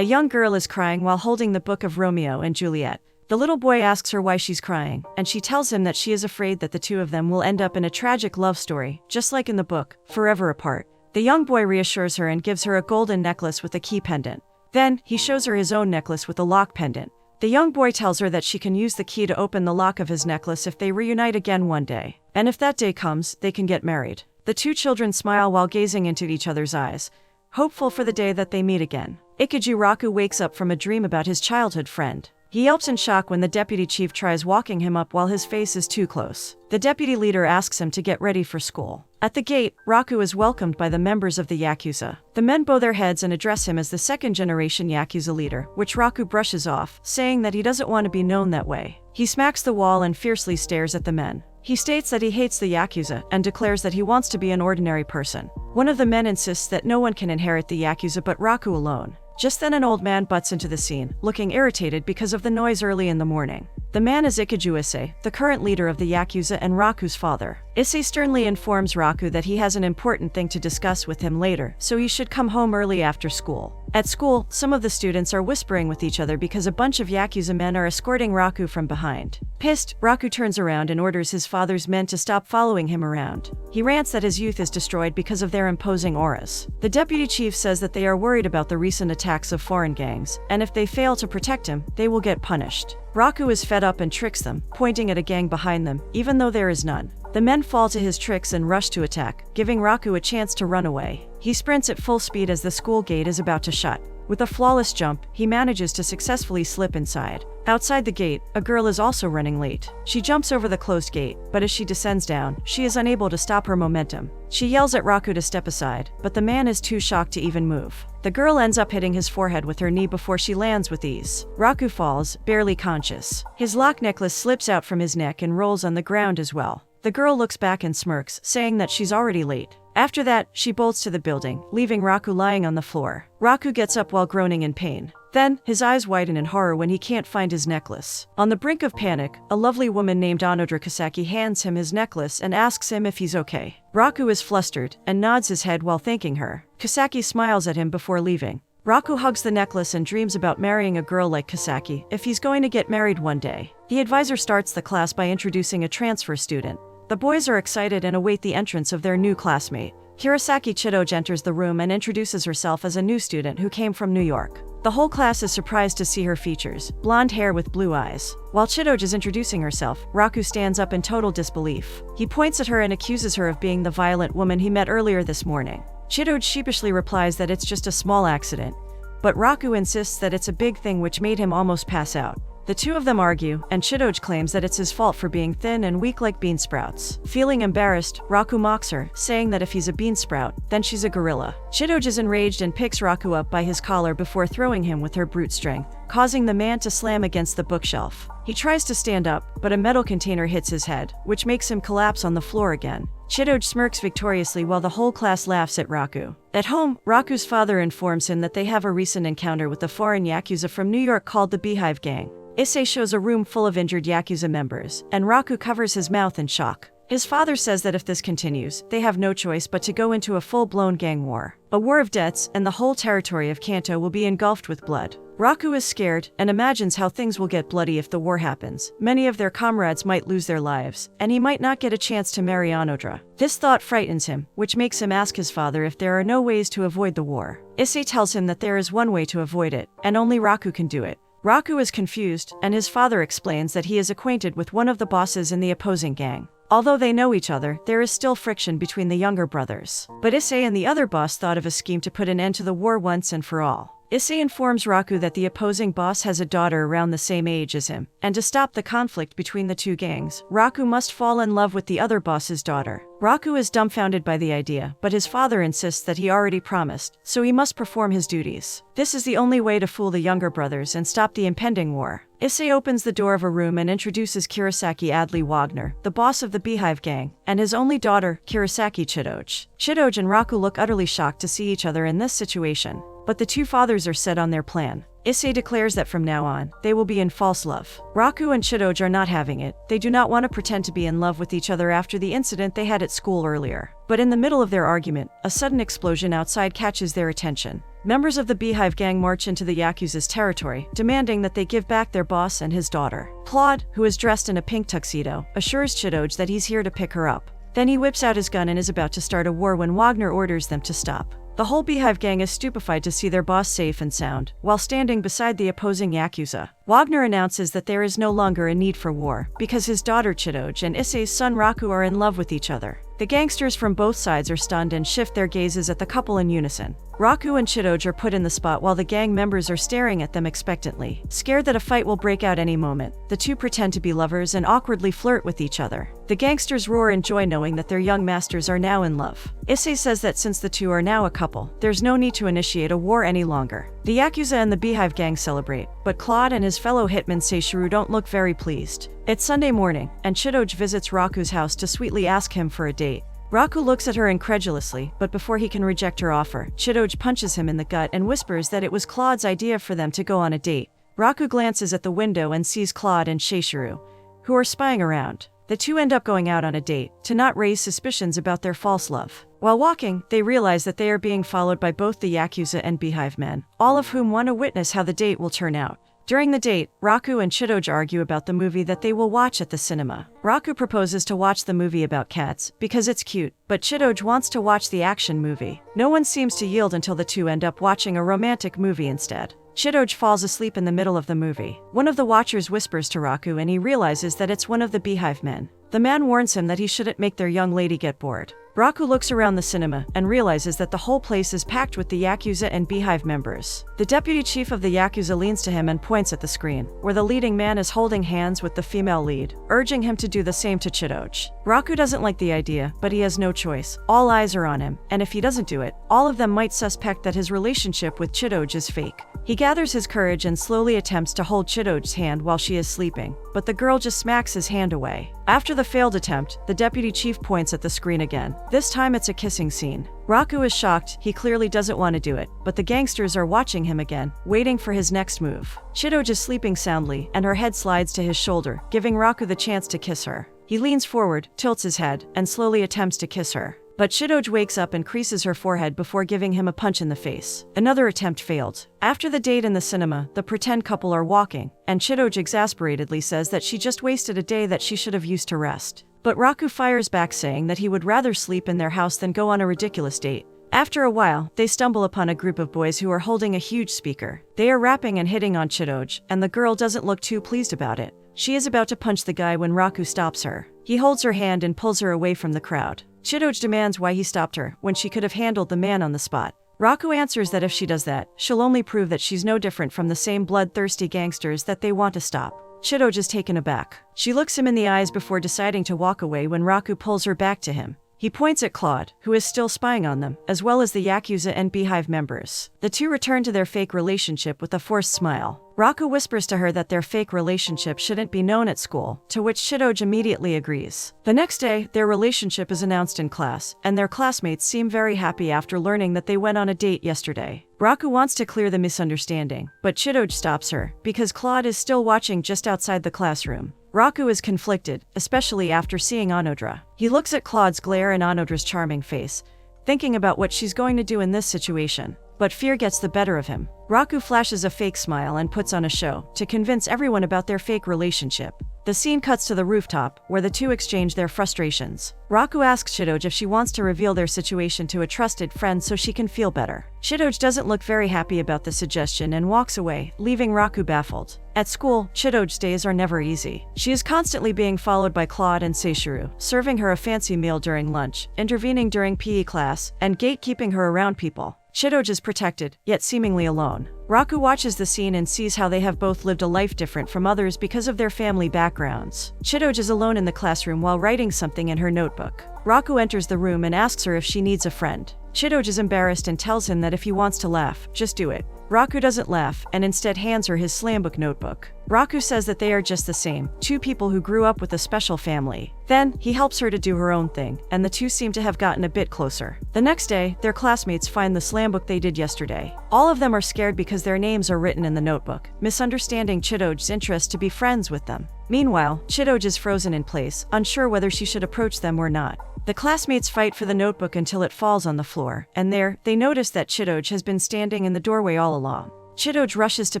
A young girl is crying while holding the book of Romeo and Juliet. The little boy asks her why she's crying, and she tells him that she is afraid that the two of them will end up in a tragic love story, just like in the book, forever apart. The young boy reassures her and gives her a golden necklace with a key pendant. Then, he shows her his own necklace with a lock pendant. The young boy tells her that she can use the key to open the lock of his necklace if they reunite again one day. And if that day comes, they can get married. The two children smile while gazing into each other's eyes, hopeful for the day that they meet again. Ikiju Raku wakes up from a dream about his childhood friend. He yelps in shock when the deputy chief tries walking him up while his face is too close. The deputy leader asks him to get ready for school. At the gate, Raku is welcomed by the members of the Yakuza. The men bow their heads and address him as the second-generation Yakuza leader, which Raku brushes off, saying that he doesn't want to be known that way. He smacks the wall and fiercely stares at the men. He states that he hates the Yakuza and declares that he wants to be an ordinary person. One of the men insists that no one can inherit the Yakuza but Raku alone. Just then an old man butts into the scene, looking irritated because of the noise early in the morning. The man is Ikiju Issei, the current leader of the Yakuza and Raku's father. Issei sternly informs Raku that he has an important thing to discuss with him later, so he should come home early after school. At school, some of the students are whispering with each other because a bunch of Yakuza men are escorting Raku from behind. Pissed, Raku turns around and orders his father's men to stop following him around. He rants that his youth is destroyed because of their imposing auras. The deputy chief says that they are worried about the recent attacks of foreign gangs, and if they fail to protect him, they will get punished. Raku is fed up and tricks them, pointing at a gang behind them, even though there is none. The men fall to his tricks and rush to attack, giving Raku a chance to run away. He sprints at full speed as the school gate is about to shut. With a flawless jump, he manages to successfully slip inside. Outside the gate, a girl is also running late. She jumps over the closed gate, but as she descends down, she is unable to stop her momentum. She yells at Raku to step aside, but the man is too shocked to even move. The girl ends up hitting his forehead with her knee before she lands with ease. Raku falls, barely conscious. His lock necklace slips out from his neck and rolls on the ground as well. The girl looks back and smirks, saying that she's already late. After that, she bolts to the building, leaving Raku lying on the floor. Raku gets up while groaning in pain. Then, his eyes widen in horror when he can't find his necklace. On the brink of panic, a lovely woman named Onodra Kasaki hands him his necklace and asks him if he's okay. Raku is flustered and nods his head while thanking her. Kasaki smiles at him before leaving. Raku hugs the necklace and dreams about marrying a girl like Kasaki if he's going to get married one day. The advisor starts the class by introducing a transfer student. The boys are excited and await the entrance of their new classmate. Hirosaki Chidoge enters the room and introduces herself as a new student who came from New York. The whole class is surprised to see her features, blonde hair with blue eyes. While Chidoge is introducing herself, Raku stands up in total disbelief. He points at her and accuses her of being the violent woman he met earlier this morning. Chidoge sheepishly replies that it's just a small accident, but Raku insists that it's a big thing which made him almost pass out. The two of them argue, and Chidoge claims that it's his fault for being thin and weak like bean sprouts. Feeling embarrassed, Raku mocks her, saying that if he's a bean sprout, then she's a gorilla. Chidoge is enraged and picks Raku up by his collar before throwing him with her brute strength, causing the man to slam against the bookshelf. He tries to stand up, but a metal container hits his head, which makes him collapse on the floor again. Chidoge smirks victoriously while the whole class laughs at Raku. At home, Raku's father informs him that they have a recent encounter with a foreign Yakuza from New York called the Beehive Gang. Issei shows a room full of injured Yakuza members, and Raku covers his mouth in shock. His father says that if this continues, they have no choice but to go into a full-blown gang war. A war of debts, and the whole territory of Kanto will be engulfed with blood. Raku is scared, and imagines how things will get bloody if the war happens. Many of their comrades might lose their lives, and he might not get a chance to marry Onodra. This thought frightens him, which makes him ask his father if there are no ways to avoid the war. Issei tells him that there is one way to avoid it, and only Raku can do it. Raku is confused, and his father explains that he is acquainted with one of the bosses in the opposing gang. Although they know each other, there is still friction between the younger brothers. But Issei and the other boss thought of a scheme to put an end to the war once and for all. Issei informs Raku that the opposing boss has a daughter around the same age as him, and to stop the conflict between the two gangs, Raku must fall in love with the other boss's daughter. Raku is dumbfounded by the idea, but his father insists that he already promised, so he must perform his duties. This is the only way to fool the younger brothers and stop the impending war. Issei opens the door of a room and introduces Kurosaki Adley Wagner, the boss of the Beehive Gang, and his only daughter, Kurosaki Chidoge. Chidoge and Raku look utterly shocked to see each other in this situation. but the two fathers are set on their plan. Issei declares that from now on, they will be in false love. Raku and Chidoj are not having it. They do not want to pretend to be in love with each other after the incident they had at school earlier. But in the middle of their argument, a sudden explosion outside catches their attention. Members of the Beehive gang march into the Yakuza's territory, demanding that they give back their boss and his daughter. Claude, who is dressed in a pink tuxedo, assures Chidoj that he's here to pick her up. Then he whips out his gun and is about to start a war when Wagner orders them to stop. The whole Beehive gang is stupefied to see their boss safe and sound, while standing beside the opposing Yakuza. Wagner announces that there is no longer a need for war, because his daughter Chidoj and Issei's son Raku are in love with each other. The gangsters from both sides are stunned and shift their gazes at the couple in unison. Raku and Chidoj are put in the spot while the gang members are staring at them expectantly, scared that a fight will break out any moment. The two pretend to be lovers and awkwardly flirt with each other. The gangsters roar in joy knowing that their young masters are now in love. Issei says that since the two are now a couple, there's no need to initiate a war any longer. The Yakuza and the Beehive gang celebrate, but Claude and his fellow hitman Seishiro don't look very pleased. It's Sunday morning, and Chidoj visits Raku's house to sweetly ask him for a date. Raku looks at her incredulously, but before he can reject her offer, Chidoj punches him in the gut and whispers that it was Claude's idea for them to go on a date. Raku glances at the window and sees Claude and Seishiro, who are spying around. The two end up going out on a date, to not raise suspicions about their false love. While walking, they realize that they are being followed by both the Yakuza and Beehive men, all of whom want to witness how the date will turn out. During the date, Raku and Chidoj argue about the movie that they will watch at the cinema. Raku proposes to watch the movie about cats, because it's cute, but Chidoj wants to watch the action movie. No one seems to yield until the two end up watching a romantic movie instead. Chidoj falls asleep in the middle of the movie. One of the watchers whispers to Raku and he realizes that it's one of the Beehive men. The man warns him that he shouldn't make their young lady get bored. Raku looks around the cinema and realizes that the whole place is packed with the Yakuza and Beehive members. The deputy chief of the Yakuza leans to him and points at the screen, where the leading man is holding hands with the female lead, urging him to do the same to Chidoj. Raku doesn't like the idea, but he has no choice. All eyes are on him, and if he doesn't do it, all of them might suspect that his relationship with Chidoj is fake. He gathers his courage and slowly attempts to hold Chidoj's hand while she is sleeping, but the girl just smacks his hand away. After the failed attempt, the deputy chief points at the screen again. This time it's a kissing scene. Raku is shocked, he clearly doesn't want to do it, but the gangsters are watching him again, waiting for his next move. Chidoj is sleeping soundly, and her head slides to his shoulder, giving Raku the chance to kiss her. He leans forward, tilts his head, and slowly attempts to kiss her. But Chidoj wakes up and creases her forehead before giving him a punch in the face. Another attempt failed. After the date in the cinema, the pretend couple are walking, and Chidoj exasperatedly says that she just wasted a day that she should have used to rest. But Raku fires back saying that he would rather sleep in their house than go on a ridiculous date. After a while, they stumble upon a group of boys who are holding a huge speaker. They are rapping and hitting on Chidoj, and the girl doesn't look too pleased about it. She is about to punch the guy when Raku stops her. He holds her hand and pulls her away from the crowd. Chidoj demands why he stopped her, when she could have handled the man on the spot. Raku answers that if she does that, she'll only prove that she's no different from the same bloodthirsty gangsters that they want to stop. Chidoj is taken aback. She looks him in the eyes before deciding to walk away when Raku pulls her back to him. He points at Claude, who is still spying on them, as well as the Yakuza and Beehive members. The two return to their fake relationship with a forced smile. Raku whispers to her that their fake relationship shouldn't be known at school, to which Chidoj immediately agrees. The next day, their relationship is announced in class, and their classmates seem very happy after learning that they went on a date yesterday. Raku wants to clear the misunderstanding, but Chidoj stops her, because Claude is still watching just outside the classroom. Raku is conflicted, especially after seeing Onodra. He looks at Claude's glare and Onodra's charming face, thinking about what she's going to do in this situation. But fear gets the better of him. Raku flashes a fake smile and puts on a show to convince everyone about their fake relationship. The scene cuts to the rooftop, where the two exchange their frustrations. Raku asks Chidoj if she wants to reveal their situation to a trusted friend so she can feel better. Chidoj doesn't look very happy about the suggestion and walks away, leaving Raku baffled. At school, Chidoj's days are never easy. She is constantly being followed by Claude and Seishiro, serving her a fancy meal during lunch, intervening during PE class, and gatekeeping her around people. Chidoj is protected, yet seemingly alone. Raku watches the scene and sees how they have both lived a life different from others because of their family backgrounds. Chidoj is alone in the classroom while writing something in her notebook. Raku enters the room and asks her if she needs a friend. Chidoj is embarrassed and tells him that if he wants to laugh, just do it. Raku doesn't laugh and instead hands her his slambook notebook. Raku says that they are just the same, two people who grew up with a special family. Then, he helps her to do her own thing, and the two seem to have gotten a bit closer. The next day, their classmates find the slambook they did yesterday. All of them are scared because their names are written in the notebook, misunderstanding Chidoj's interest to be friends with them. Meanwhile, Chidoj is frozen in place, unsure whether she should approach them or not. The classmates fight for the notebook until it falls on the floor, and there, they notice that Chidoj has been standing in the doorway all along. Chidoj rushes to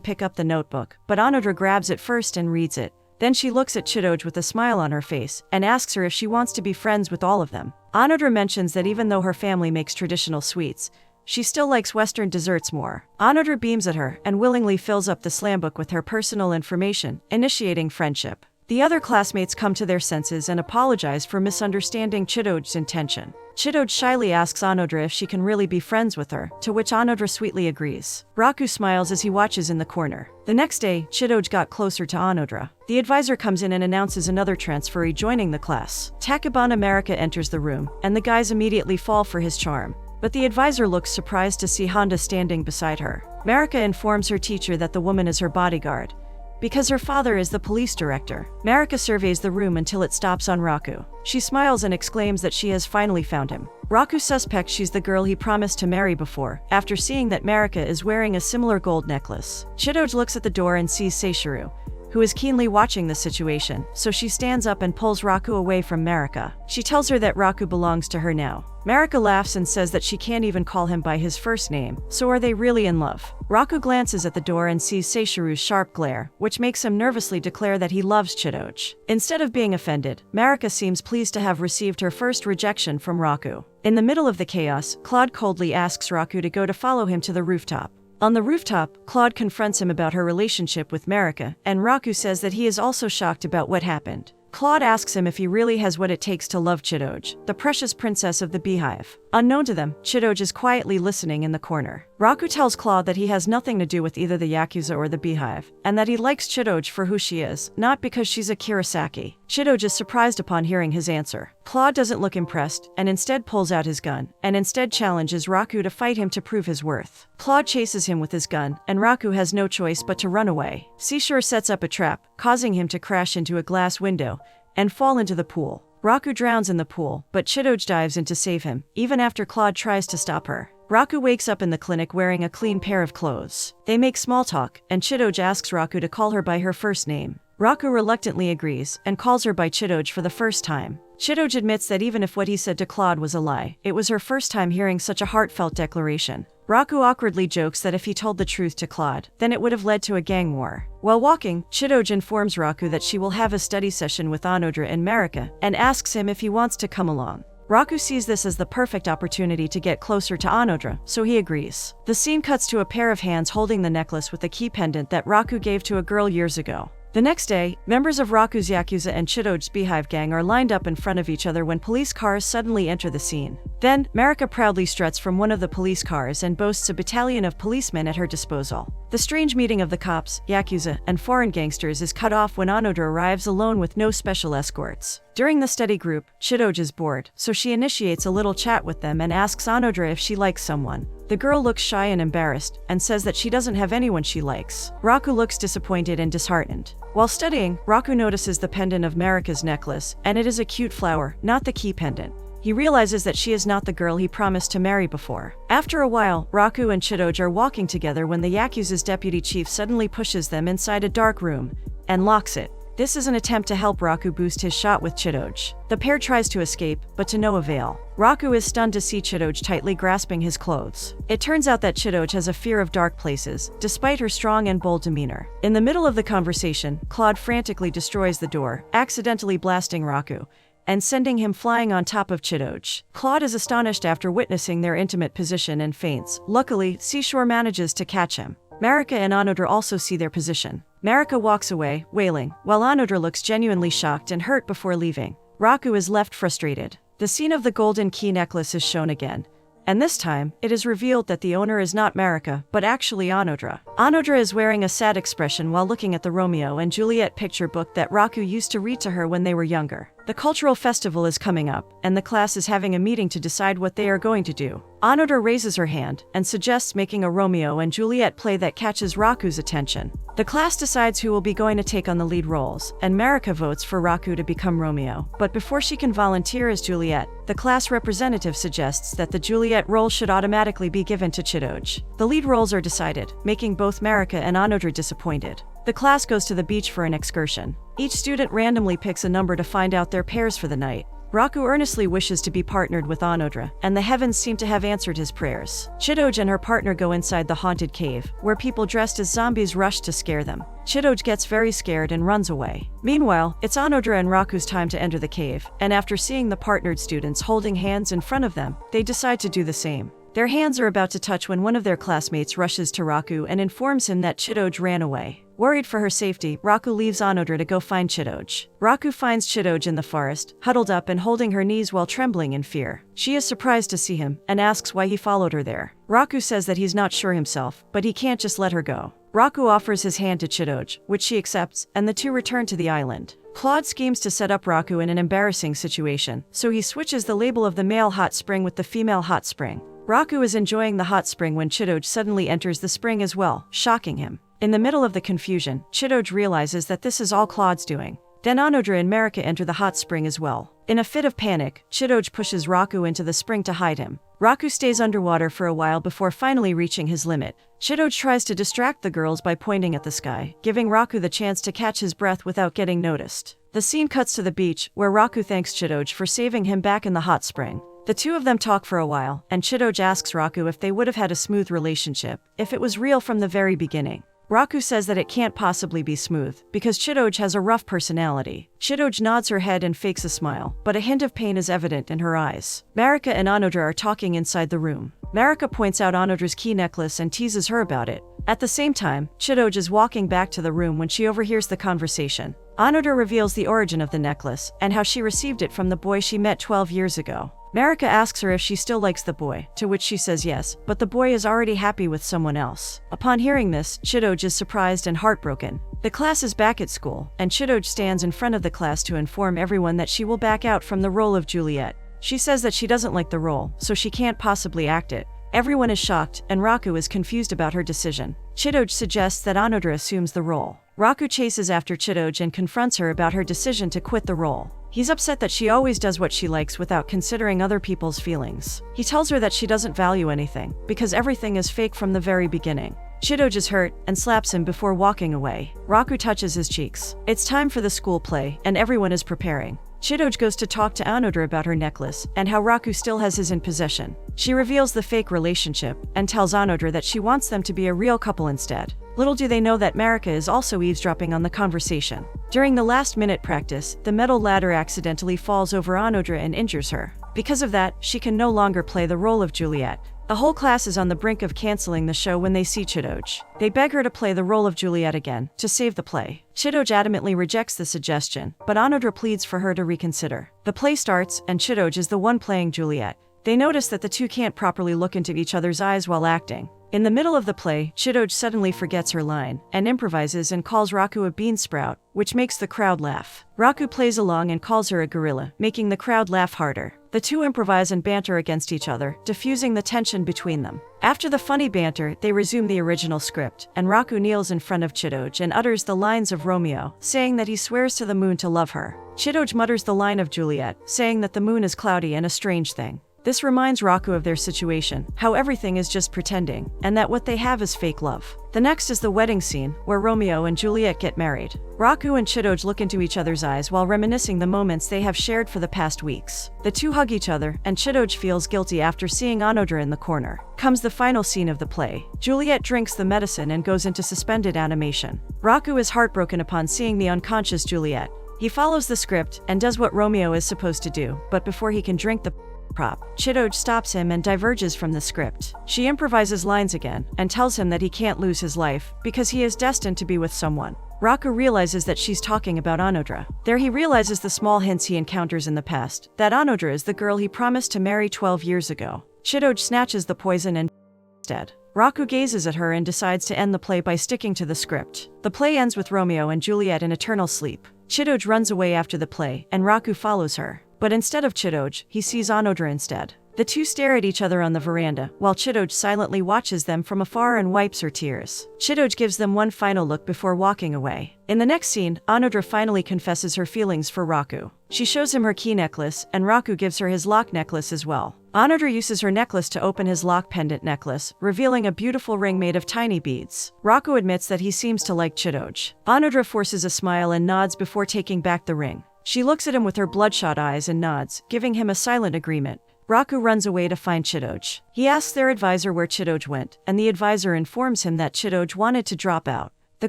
pick up the notebook, but Anodra grabs it first and reads it. Then she looks at Chidoj with a smile on her face and asks her if she wants to be friends with all of them. Anodra mentions that even though her family makes traditional sweets, she still likes Western desserts more. Anodra beams at her and willingly fills up the slambook with her personal information, initiating friendship. The other classmates come to their senses and apologize for misunderstanding Chidoj's intention. Chidoj shyly asks Anodra if she can really be friends with her, to which Anodra sweetly agrees. Raku smiles as he watches in the corner. The next day, Chidoj got closer to Anodra. The advisor comes in and announces another transferee joining the class. Tachibana Marika enters the room, and the guys immediately fall for his charm. But the advisor looks surprised to see Honda standing beside her. Marika informs her teacher that the woman is her bodyguard, because her father is the police director. Marika surveys the room until it stops on Raku. She smiles and exclaims that she has finally found him. Raku suspects she's the girl he promised to marry before, after seeing that Marika is wearing a similar gold necklace. Chidoj looks at the door and sees Seishiro, who is keenly watching the situation, so she stands up and pulls Raku away from Marika. She tells her that Raku belongs to her now. Marika laughs and says that she can't even call him by his first name, so are they really in love? Raku glances at the door and sees Seishiru's sharp glare, which makes him nervously declare that he loves Chidoj. Instead of being offended, Marika seems pleased to have received her first rejection from Raku. In the middle of the chaos, Claude coldly asks Raku to go to follow him to the rooftop. On the rooftop, Claude confronts him about her relationship with Marika, and Raku says that he is also shocked about what happened. Claude asks him if he really has what it takes to love Chidoj, the precious princess of the beehive. Unknown to them, Chidoj is quietly listening in the corner. Raku tells Claude that he has nothing to do with either the Yakuza or the beehive, and that he likes Chidoj for who she is, not because she's a Kurosaki. Chidoj is surprised upon hearing his answer. Claude doesn't look impressed, and instead pulls out his gun, and instead challenges Raku to fight him to prove his worth. Claude chases him with his gun, and Raku has no choice but to run away. Seashore sets up a trap, causing him to crash into a glass window and fall into the pool. Raku drowns in the pool, but Chidoj dives in to save him, even after Claude tries to stop her. Raku wakes up in the clinic wearing a clean pair of clothes. They make small talk, and Chidoj asks Raku to call her by her first name. Raku reluctantly agrees, and calls her by Chidoj for the first time. Chidoj admits that even if what he said to Claude was a lie, it was her first time hearing such a heartfelt declaration. Raku awkwardly jokes that if he told the truth to Claude, then it would have led to a gang war. While walking, Chidoj informs Raku that she will have a study session with Anodra and Marika, and asks him if he wants to come along. Raku sees this as the perfect opportunity to get closer to Anodra, so he agrees. The scene cuts to a pair of hands holding the necklace with the key pendant that Raku gave to a girl years ago. The next day, members of Raku's Yakuza and Chidoj's Beehive gang are lined up in front of each other when police cars suddenly enter the scene. Then, Marika proudly struts from one of the police cars and boasts a battalion of policemen at her disposal. The strange meeting of the cops, Yakuza, and foreign gangsters is cut off when Anodra arrives alone with no special escorts. During the study group, Chidoj is bored, so she initiates a little chat with them and asks Anodra if she likes someone. The girl looks shy and embarrassed, and says that she doesn't have anyone she likes. Raku looks disappointed and disheartened. While studying, Raku notices the pendant of Marika's necklace, and it is a cute flower, not the key pendant. He realizes that she is not the girl he promised to marry before. After a while, Raku and Chidoj are walking together when the Yakuza's deputy chief suddenly pushes them inside a dark room and locks it. This is an attempt to help Raku boost his shot with Chidoj. The pair tries to escape, but to no avail. Raku is stunned to see Chidoj tightly grasping his clothes. It turns out that Chidoj has a fear of dark places, despite her strong and bold demeanor. In the middle of the conversation, Claude frantically destroys the door, accidentally blasting Raku and sending him flying on top of Chidoj. Claude is astonished after witnessing their intimate position and faints. Luckily, Seashore manages to catch him. Marika and Anodra also see their position. Marika walks away, wailing, while Anodra looks genuinely shocked and hurt before leaving. Raku is left frustrated. The scene of the golden key necklace is shown again, and this time, it is revealed that the owner is not Marika, but actually Anodra. Anodra is wearing a sad expression while looking at the Romeo and Juliet picture book that Raku used to read to her when they were younger. The cultural festival is coming up, and the class is having a meeting to decide what they are going to do. Anodra raises her hand and suggests making a Romeo and Juliet play that catches Raku's attention. The class decides who will be going to take on the lead roles, and Marika votes for Raku to become Romeo. But before she can volunteer as Juliet, the class representative suggests that the Juliet role should automatically be given to Chidoj. The lead roles are decided, making both Marika and Anodra disappointed. The class goes to the beach for an excursion. Each student randomly picks a number to find out their pairs for the night. Raku earnestly wishes to be partnered with Anodra, and the heavens seem to have answered his prayers. Chidoj and her partner go inside the haunted cave, where people dressed as zombies rush to scare them. Chidoj gets very scared and runs away. Meanwhile, it's Anodra and Raku's time to enter the cave, and after seeing the partnered students holding hands in front of them, they decide to do the same. Their hands are about to touch when one of their classmates rushes to Raku and informs him that Chidoj ran away. Worried for her safety, Raku leaves Anodra to go find Chidoj. Raku finds Chidoj in the forest, huddled up and holding her knees while trembling in fear. She is surprised to see him and asks why he followed her there. Raku says that he's not sure himself, but he can't just let her go. Raku offers his hand to Chidoj, which she accepts, and the two return to the island. Claude schemes to set up Raku in an embarrassing situation, so he switches the label of the male hot spring with the female hot spring. Raku is enjoying the hot spring when Chidoj suddenly enters the spring as well, shocking him. In the middle of the confusion, Chidoj realizes that this is all Claude's doing. Then Anodra and Marika enter the hot spring as well. In a fit of panic, Chidoj pushes Raku into the spring to hide him. Raku stays underwater for a while before finally reaching his limit. Chidoj tries to distract the girls by pointing at the sky, giving Raku the chance to catch his breath without getting noticed. The scene cuts to the beach, where Raku thanks Chidoj for saving him back in the hot spring. The two of them talk for a while, and Chidoj asks Raku if they would have had a smooth relationship, if it was real from the very beginning. Raku says that it can't possibly be smooth, because Chidoj has a rough personality. Chidoj nods her head and fakes a smile, but a hint of pain is evident in her eyes. Marika and Anodra are talking inside the room. Marika points out Anodra's key necklace and teases her about it. At the same time, Chidoj is walking back to the room when she overhears the conversation. Anodra reveals the origin of the necklace, and how she received it from the boy she met 12 years ago. Marika asks her if she still likes the boy, to which she says yes, but the boy is already happy with someone else. Upon hearing this, Chidoj is surprised and heartbroken. The class is back at school, and Chidoj stands in front of the class to inform everyone that she will back out from the role of Juliet. She says that she doesn't like the role, so she can't possibly act it. Everyone is shocked, and Raku is confused about her decision. Chidoj suggests that Anodra assumes the role. Raku chases after Chidoj and confronts her about her decision to quit the role. He's upset that she always does what she likes without considering other people's feelings. He tells her that she doesn't value anything, because everything is fake from the very beginning. Chidoj is hurt and slaps him before walking away. Raku touches his cheeks. It's time for the school play, and everyone is preparing. Chidoj goes to talk to Anodra about her necklace and how Raku still has his in possession. She reveals the fake relationship and tells Anodra that she wants them to be a real couple instead. Little do they know that Marika is also eavesdropping on the conversation. During the last-minute practice, the metal ladder accidentally falls over Anodra and injures her. Because of that, she can no longer play the role of Juliet. The whole class is on the brink of canceling the show when they see Chidoj. They beg her to play the role of Juliet again, to save the play. Chidoj adamantly rejects the suggestion, but Anodra pleads for her to reconsider. The play starts, and Chidoj is the one playing Juliet. They notice that the two can't properly look into each other's eyes while acting. In the middle of the play, Chidoj suddenly forgets her line, and improvises and calls Raku a bean sprout, which makes the crowd laugh. Raku plays along and calls her a gorilla, making the crowd laugh harder. The two improvise and banter against each other, diffusing the tension between them. After the funny banter, they resume the original script, and Raku kneels in front of Chidoj and utters the lines of Romeo, saying that he swears to the moon to love her. Chidoj mutters the line of Juliet, saying that the moon is cloudy and a strange thing. This reminds Raku of their situation, how everything is just pretending, and that what they have is fake love. The next is the wedding scene, where Romeo and Juliet get married. Raku and Chidoj look into each other's eyes while reminiscing the moments they have shared for the past weeks. The two hug each other, and Chidoj feels guilty after seeing Anodra in the corner. Comes the final scene of the play. Juliet drinks the medicine and goes into suspended animation. Raku is heartbroken upon seeing the unconscious Juliet. He follows the script and does what Romeo is supposed to do, but before he can drink the prop, Chidoj stops him and diverges from the script. She improvises lines again and tells him that he can't lose his life because he is destined to be with someone. Raku realizes that she's talking about Anodra. There he realizes the small hints he encounters in the past, that Anodra is the girl he promised to marry 12 years ago. Chidoj snatches the poison and instead. Raku gazes at her and decides to end the play by sticking to the script. The play ends with Romeo and Juliet in eternal sleep. Chidoj runs away after the play, and Raku follows her. But instead of Chidoj, he sees Onodra instead. The two stare at each other on the veranda, while Chidoj silently watches them from afar and wipes her tears. Chidoj gives them one final look before walking away. In the next scene, Onodra finally confesses her feelings for Raku. She shows him her key necklace, and Raku gives her his lock necklace as well. Onodra uses her necklace to open his lock pendant necklace, revealing a beautiful ring made of tiny beads. Raku admits that he seems to like Chidoj. Onodra forces a smile and nods before taking back the ring. She looks at him with her bloodshot eyes and nods, giving him a silent agreement. Raku runs away to find Chidoj. He asks their advisor where Chidoj went, and the advisor informs him that Chidoj wanted to drop out. The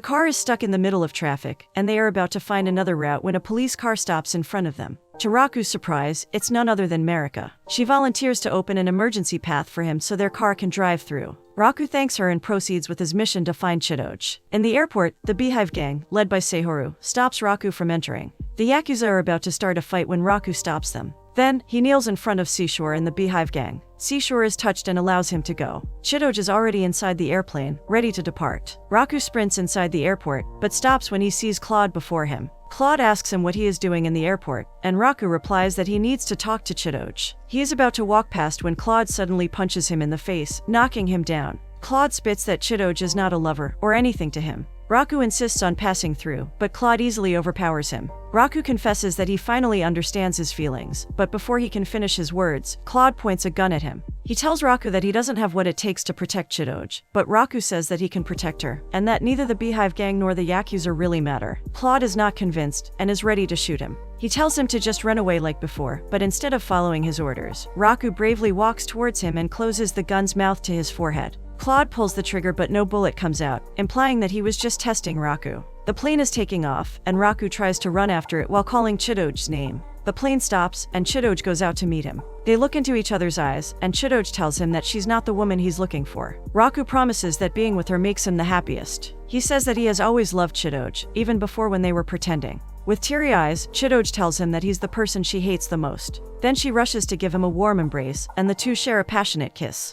car is stuck in the middle of traffic, and they are about to find another route when a police car stops in front of them. To Raku's surprise, it's none other than Marika. She volunteers to open an emergency path for him so their car can drive through. Raku thanks her and proceeds with his mission to find Chidoj. In the airport, the Beehive gang, led by Seihoru, stops Raku from entering. The Yakuza are about to start a fight when Raku stops them. Then, he kneels in front of Seashore and the Beehive gang. Seashore is touched and allows him to go. Chidoj is already inside the airplane, ready to depart. Raku sprints inside the airport, but stops when he sees Claude before him. Claude asks him what he is doing in the airport, and Raku replies that he needs to talk to Chidoj. He is about to walk past when Claude suddenly punches him in the face, knocking him down. Claude spits that Chidoj is not a lover or anything to him. Raku insists on passing through, but Claude easily overpowers him. Raku confesses that he finally understands his feelings, but before he can finish his words, Claude points a gun at him. He tells Raku that he doesn't have what it takes to protect Chidoj, but Raku says that he can protect her, and that neither the Beehive gang nor the Yakuza really matter. Claude is not convinced, and is ready to shoot him. He tells him to just run away like before, but instead of following his orders, Raku bravely walks towards him and closes the gun's mouth to his forehead. Claude pulls the trigger but no bullet comes out, implying that he was just testing Raku. The plane is taking off, and Raku tries to run after it while calling Chidoj's name. The plane stops, and Chidoj goes out to meet him. They look into each other's eyes, and Chidoj tells him that she's not the woman he's looking for. Raku promises that being with her makes him the happiest. He says that he has always loved Chidoj, even before when they were pretending. With teary eyes, Chidoj tells him that he's the person she hates the most. Then she rushes to give him a warm embrace, and the two share a passionate kiss.